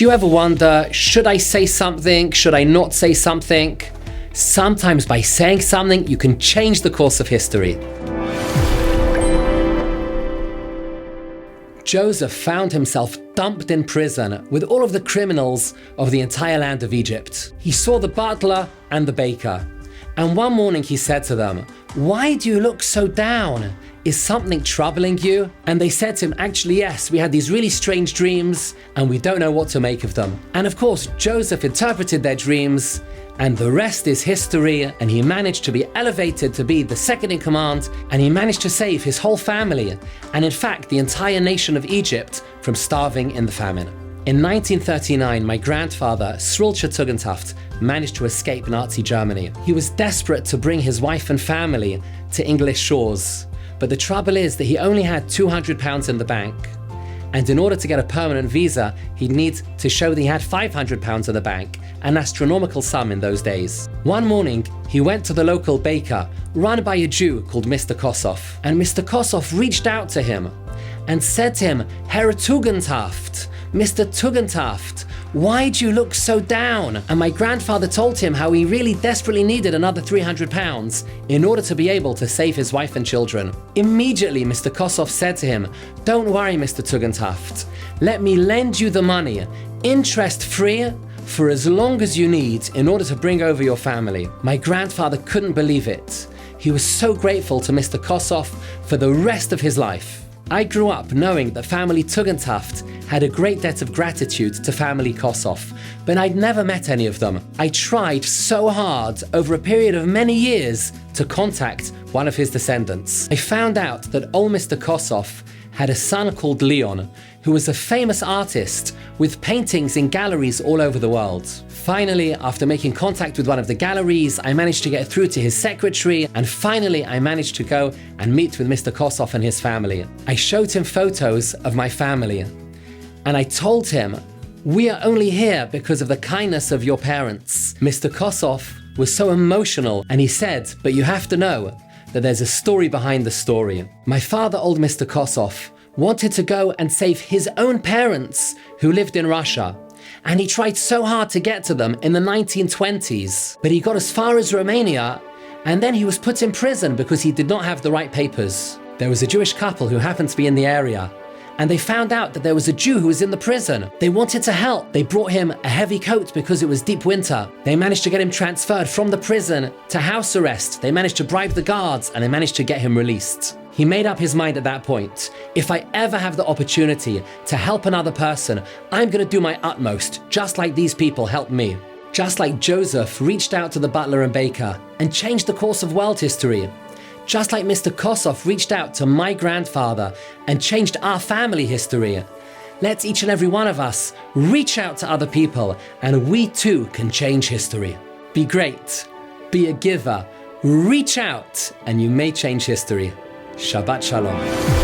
Do you ever wonder, should I say something? Should I not say something? Sometimes by saying something, you can change the course of history. Joseph found himself dumped in prison with all of the criminals of the entire land of Egypt. He saw the butler and the baker, and one morning he said to them, "Why do you look so down? Is something troubling you?" And they said to him, "Actually, yes, we had these really strange dreams and we don't know what to make of them." And of course, Joseph interpreted their dreams, and the rest is history, and he managed to be elevated to be the second in command, and he managed to save his whole family, and in fact the entire nation of Egypt, from starving in the famine. In 1939, my grandfather, Tugendhaft, managed to escape Nazi Germany. He was desperate to bring his wife and family to English shores, but the trouble is that he only had £200 in the bank. And in order to get a permanent visa, he'd need to show that he had £500 in the bank, an astronomical sum in those days. One morning, he went to the local baker, run by a Jew called Mr. Kossoff. And Mr. Kossoff reached out to him and said to him, "Herr Tugendhaft, Mr. Tugendhaft, why do you look so down?" And my grandfather told him how he really desperately needed another £300 in order to be able to save his wife and children. Immediately, Mr. Kossoff said to him, "Don't worry, Mr. Tugendhaft. Let me lend you the money, interest-free, for as long as you need in order to bring over your family." My grandfather couldn't believe it. He was so grateful to Mr. Kossoff for the rest of his life. I grew up knowing that family Tugendhaft had a great debt of gratitude to family Kossoff, but I'd never met any of them. I tried so hard over a period of many years to contact one of his descendants. I found out that old Mr. Kossoff had a son called Leon, who was a famous artist with paintings in galleries all over the world. Finally, after making contact with one of the galleries, I managed to get through to his secretary, and finally I managed to go and meet with Mr. Kossoff and his family. I showed him photos of my family, and I told him, "We are only here because of the kindness of your parents." Mr. Kossoff was so emotional, and he said, "But you have to know that there's a story behind the story." My father, old Mr. Kossoff, wanted to go and save his own parents who lived in Russia. And he tried so hard to get to them in the 1920s. But he got as far as Romania, and then he was put in prison because he did not have the right papers. There was a Jewish couple who happened to be in the area, and they found out that there was a Jew who was in the prison. They wanted to help. They brought him a heavy coat because it was deep winter. They managed to get him transferred from the prison to house arrest. They managed to bribe the guards, and they managed to get him released. He made up his mind at that point. If I ever have the opportunity to help another person, I'm going to do my utmost, just like these people helped me. Just like Joseph reached out to the butler and baker and changed the course of world history. Just like Mr. Kossoff reached out to my grandfather and changed our family history. Let's each and every one of us reach out to other people, and we too can change history. Be great, be a giver, reach out, and you may change history. Shabbat Shalom.